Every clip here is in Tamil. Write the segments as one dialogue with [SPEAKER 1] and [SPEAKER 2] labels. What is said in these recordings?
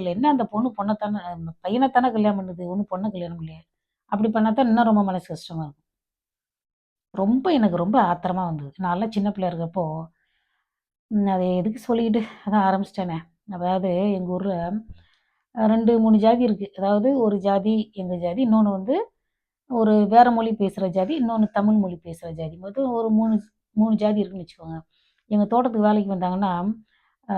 [SPEAKER 1] இல்ல என்ன அந்த பொண்ணு பொண்ணத்தானே பையனைத்தானே கல்யாணம் பண்ணுது, ஒண்ணும் பொண்ண கல்யாணம் இல்லையே. அப்படி பண்ணா தான் இன்னும் ரொம்ப மனசு கஷ்டமா இருக்கும். எனக்கு ரொம்ப ஆத்திரமா வந்தது. நான்லாம் சின்ன பிள்ளையா இருக்கப்போ, அத எதுக்கு சொல்லிக்கிட்டு, அதான் ஆரம்பிச்சுட்டேனே. அதாவது எங்க ஊர்ல 2, 3 ஜாதி இருக்கு. அதாவது ஒரு ஜாதி எங்க ஜாதி, இன்னொன்னு வந்து ஒரு வேற மொழி பேசுற ஜாதி, இன்னொன்னு தமிழ் மொழி பேசுற ஜாதி. மொத்தம் ஒரு 3 ஜாதி இருக்குன்னு வச்சுக்கோங்க. எங்க தோட்டத்துக்கு வேலைக்கு வந்தாங்கன்னா, ஆ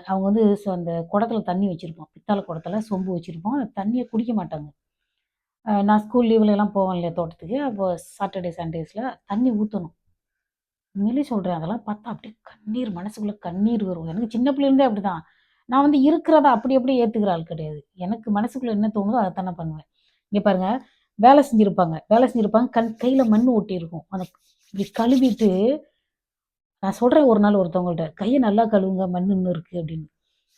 [SPEAKER 1] அவங்க வந்து அந்த குடத்துல தண்ணி வச்சிருப்போம். பித்தள குடத்துல சொம்பு வச்சிருப்போம். தண்ணிய குடிக்க மாட்டாங்க. நான் ஸ்கூல் லீவ்லலாம் போவேன் இல்லையா தோட்டத்துக்கு. அப்போ சாட்டர்டே, சண்டேஸ்ல தண்ணி ஊத்தணும். உண்மையிலேயே சொல்றேன். அதெல்லாம் பார்த்தா அப்படியே மனசுக்குள்ள கண்ணீர் வரும். எனக்கு சின்ன பிள்ளைலேருந்தே அப்படிதான். நான் வந்து இருக்கிறத அப்படி அப்படியே ஏத்துக்கிற ஆள் கிடையாது. எனக்கு மனசுக்குள்ள என்ன தோணுதோ அதத்தான் நான் பண்ணுவேன். இங்க பாருங்க, வேலை செஞ்சிருப்பாங்க. கையில மண்ணு ஒட்டியிருக்கும். அத இப்படி கழுவிட்டு நான் சொல்றேன் ஒரு நாள் ஒருத்தவங்கள்ட்ட, "கைய நல்லா கழுவுங்க, மண்ணு இன்னும் இருக்கு" அப்படின்னு.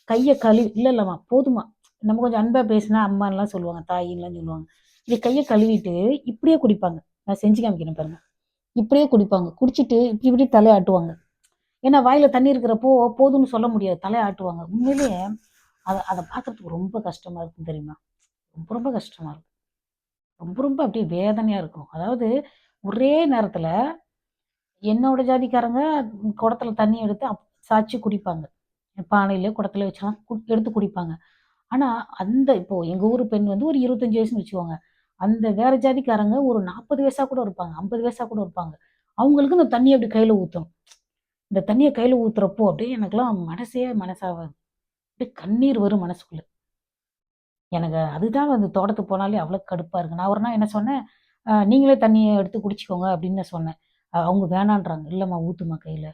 [SPEAKER 1] கைய கழுவி "இல்ல இல்லம்மா போதுமா." நம்ம கொஞ்சம் அன்பா பேசினா அம்மான்லாம் சொல்லுவாங்க, தாயின்லாம் சொல்லுவாங்க. இப்டி கைய கழுவிட்டு இப்படியே குடிப்பாங்க. நான் செஞ்சு காமிக்கிறேன் பாருங்க. இப்படியே குடிப்பாங்க. குடிச்சிட்டு இப்டி இப்டி தலைய ஆட்டுவாங்க. ஏன்னா வாயில தண்ணி இருக்கிறப்போ போதும்ன்னு சொல்ல முடியாது. தலைய ஆட்டுவாங்க. உண்மையிலேயே அத அத பார்க்கறதுக்கு ரொம்ப கஷ்டமா இருக்கும் தெரியுமா? ரொம்ப ரொம்ப கஷ்டமா இருக்கும். ரொம்ப ரொம்ப அப்படியே வேதனையா இருக்கும். அதாவது ஒரே நேரத்துல என்னோட ஜாதிக்காரங்க குடத்துல தண்ணி எடுத்து சாய்ச்சு குடிப்பாங்க. பானையிலயோ, குடத்துலயோ வச்சுலாம் எடுத்து குடிப்பாங்க. ஆனா, இப்போ எங்க ஊரு பெண் வந்து ஒரு 25 வயசுன்னு வச்சுக்கோங்க. அந்த வேற ஜாதிக்காரங்க ஒரு 40 வயசா கூட இருப்பாங்க. 50 வயசா கூட இருப்பாங்க. அவங்களுக்கு இந்த தண்ணிய அப்படி கையில ஊத்தணும். இந்த தண்ணிய கையில ஊத்துறப்போ அப்படியே எனக்கெல்லாம் மனசே மனசாவாது. அப்படியே கண்ணீர் வரும் மனசுக்குள்ள. எனக்கு அதுதான் வந்து தோட்டத்துக்கு போனாலே அவ்வளோ கடுப்பா இருக்கு. நான் ஒரு நாள் என்ன சொன்னேன், நீங்களே தண்ணிய எடுத்து குடிச்சுக்கோங்க அப்படின்னு நான் சொன்னேன். அவங்க வேணான்றாங்க. இல்லம்மா ஊத்தும்மா கையில.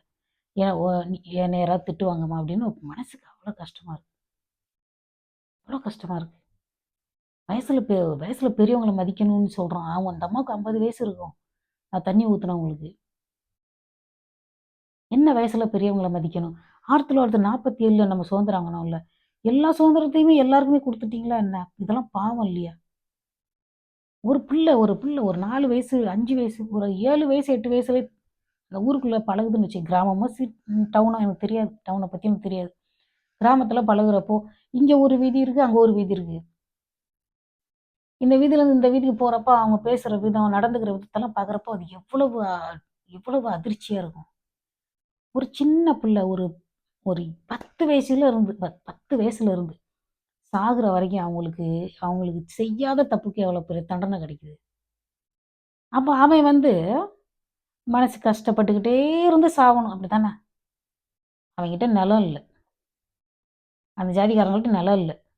[SPEAKER 1] ஏன் என்னைய யாராவது திட்டுவாங்கம்மா அப்படின்னு மனசுக்கு அவ்வளோ கஷ்டமா இருக்கு. அவ்வளோ கஷ்டமா இருக்கு. வயசுல பெரியவங்கள மதிக்கணும்னு சொல்றோம். அவங்க அந்த அம்மாவுக்கு 50 வயசு இருக்கும். நான் தண்ணி ஊத்துனவங்களுக்கு. என்ன வயசுல பெரியவங்கள மதிக்கணும்? 1947ல நம்ம சுதந்திரம் வாங்குனோம்ல. எல்லா சுதந்திரத்தையுமே எல்லாருக்குமே குடுத்துட்டீங்களா என்ன? இதெல்லாம் பாவம் இல்லையா? ஒரு 4 வயசு, 5 வயசு, ஒரு 7 வயசு, 8 வயசுலயே அந்த ஊருக்குள்ள பழகுதுன்னு கிராமமோ, டவுனோ எனக்கு தெரியாது. டவுன பத்தி எனக்கு தெரியாது. கிராமத்துல பழகுறப்போ, இங்க ஒரு வீதி இருக்கு, அங்க ஒரு வீதி இருக்கு. இந்த வீதியிலருந்து இந்த வீதிக்கு போறப்ப, அவங்க பேசுற விதம், நடந்துக்கிற விதத்தெல்லாம் பார்க்குறப்போ, அது எவ்வளவு அதிர்ச்சியா இருக்கும். ஒரு சின்ன பிள்ளை ஒரு ஒரு 10 வயசுல இருந்து 10 வயசுல இருந்து சாகுற வரைக்கும் அவங்களுக்கு அவங்களுக்கு செய்யாத தப்புக்கு எவ்வளோ பெரிய தண்டனை கிடைக்குது. அப்ப அவன் வந்து மனசு கஷ்டப்பட்டுக்கிட்டே இருந்து சாவணும். அப்படித்தானே? அவன்கிட்ட நிலம் இல்ல. அந்த ஜாதிக்காரங்கள்ட்ட நிலம் இல்ல.